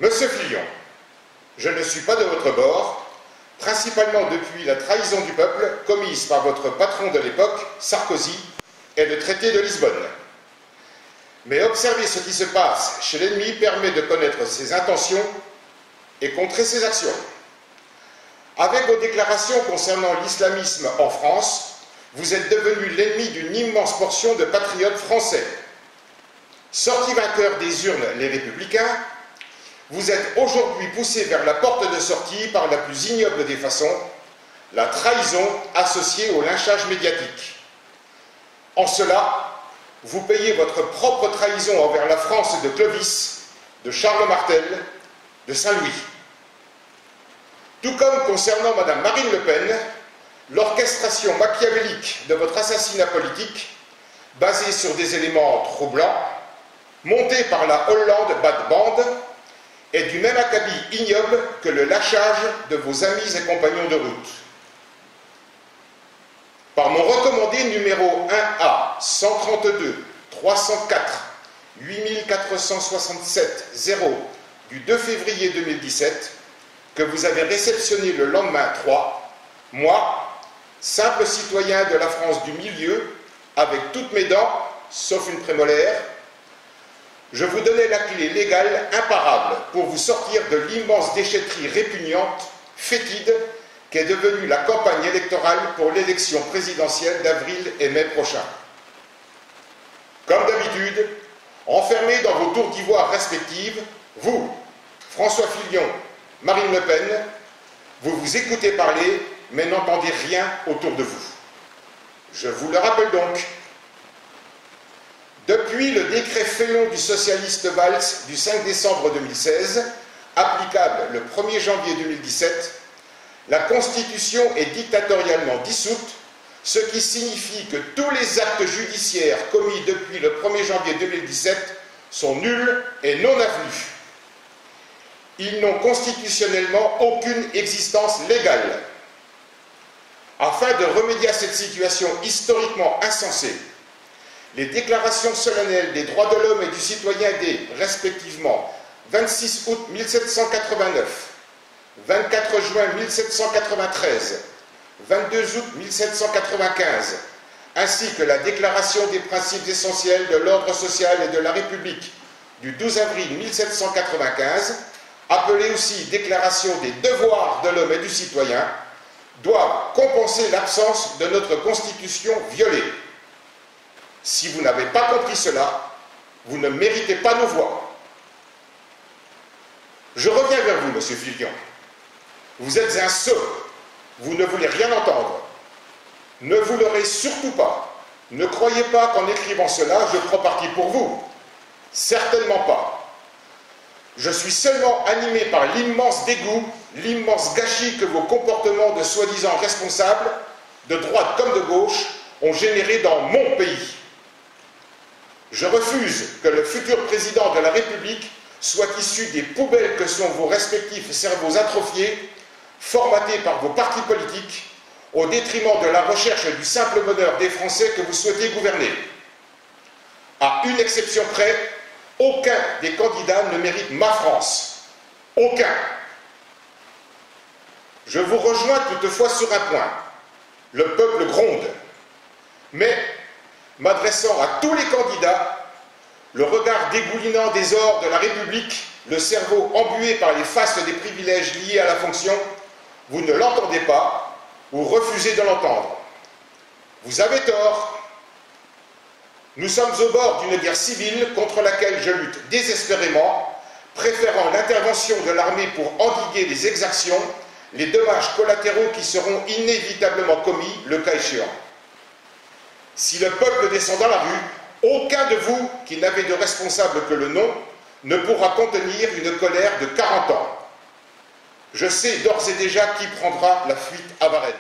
Monsieur Fillon, je ne suis pas de votre bord, principalement depuis la trahison du peuple commise par votre patron de l'époque, Sarkozy, et le traité de Lisbonne. Mais observer ce qui se passe chez l'ennemi permet de connaître ses intentions et contrer ses actions. Avec vos déclarations concernant l'islamisme en France, vous êtes devenu l'ennemi d'une immense portion de patriotes français. Sortis vainqueurs des urnes, les Républicains, vous êtes aujourd'hui poussés vers la porte de sortie par la plus ignoble des façons, la trahison associée au lynchage médiatique. En cela, vous payez votre propre trahison envers la France de Clovis, de Charles Martel, de Saint-Louis. Tout comme concernant Madame Marine Le Pen, l'orchestration machiavélique de votre assassinat politique, basée sur des éléments troublants, montée par la Hollande Bad Band, est du même acabit ignoble que le lâchage de vos amis et compagnons de route. Par mon recommandé numéro 1A 132 304 8467 0 du 2 février 2017, que vous avez réceptionné le lendemain 3, moi, simple citoyen de la France du milieu, avec toutes mes dents, sauf une prémolaire, je vous donnais la clé légale imparable pour vous sortir de l'immense déchetterie répugnante, fétide, qu'est devenue la campagne électorale pour l'élection présidentielle d'avril et mai prochain. Comme d'habitude, enfermés dans vos tours d'ivoire respectives, vous, François Fillon, Marine Le Pen, vous vous écoutez parler, mais n'entendez rien autour de vous. Je vous le rappelle donc. Depuis le décret félon du socialiste Valls du 5 décembre 2016, applicable le 1er janvier 2017, la Constitution est dictatorialement dissoute, ce qui signifie que tous les actes judiciaires commis depuis le 1er janvier 2017 sont nuls et non avenus. Ils n'ont constitutionnellement aucune existence légale. Afin de remédier à cette situation historiquement insensée, les déclarations solennelles des droits de l'homme et du citoyen des, respectivement, 26 août 1789, 24 juin 1793, 22 août 1795, ainsi que la Déclaration des principes essentiels de l'ordre social et de la République du 12 avril 1795, appelée aussi Déclaration des devoirs de l'homme et du citoyen, doivent compenser l'absence de notre Constitution violée. Si vous n'avez pas compris cela, vous ne méritez pas nos voix. Je reviens vers vous, monsieur Fillon. Vous êtes un sot. Vous ne voulez rien entendre. Ne vous leurrez surtout pas. Ne croyez pas qu'en écrivant cela, je prends parti pour vous. Certainement pas. Je suis seulement animé par l'immense dégoût, l'immense gâchis que vos comportements de soi-disant responsables, de droite comme de gauche, ont généré dans mon pays. Je refuse que le futur président de la République soit issu des poubelles que sont vos respectifs cerveaux atrophiés, formatés par vos partis politiques, au détriment de la recherche du simple bonheur des Français que vous souhaitez gouverner. À une exception près, aucun des candidats ne mérite ma France. Aucun. Je vous rejoins toutefois sur un point. Le peuple gronde. Mais, m'adressant à tous les candidats, le regard dégoulinant des ors de la République, le cerveau embué par les fastes des privilèges liés à la fonction, vous ne l'entendez pas ou refusez de l'entendre. Vous avez tort. Nous sommes au bord d'une guerre civile contre laquelle je lutte désespérément, préférant l'intervention de l'armée pour endiguer les exactions, les dommages collatéraux qui seront inévitablement commis le cas échéant. Si le peuple descend dans la rue, aucun de vous qui n'avez de responsable que le nom ne pourra contenir une colère de 40 ans. Je sais d'ores et déjà qui prendra la fuite à Varennes.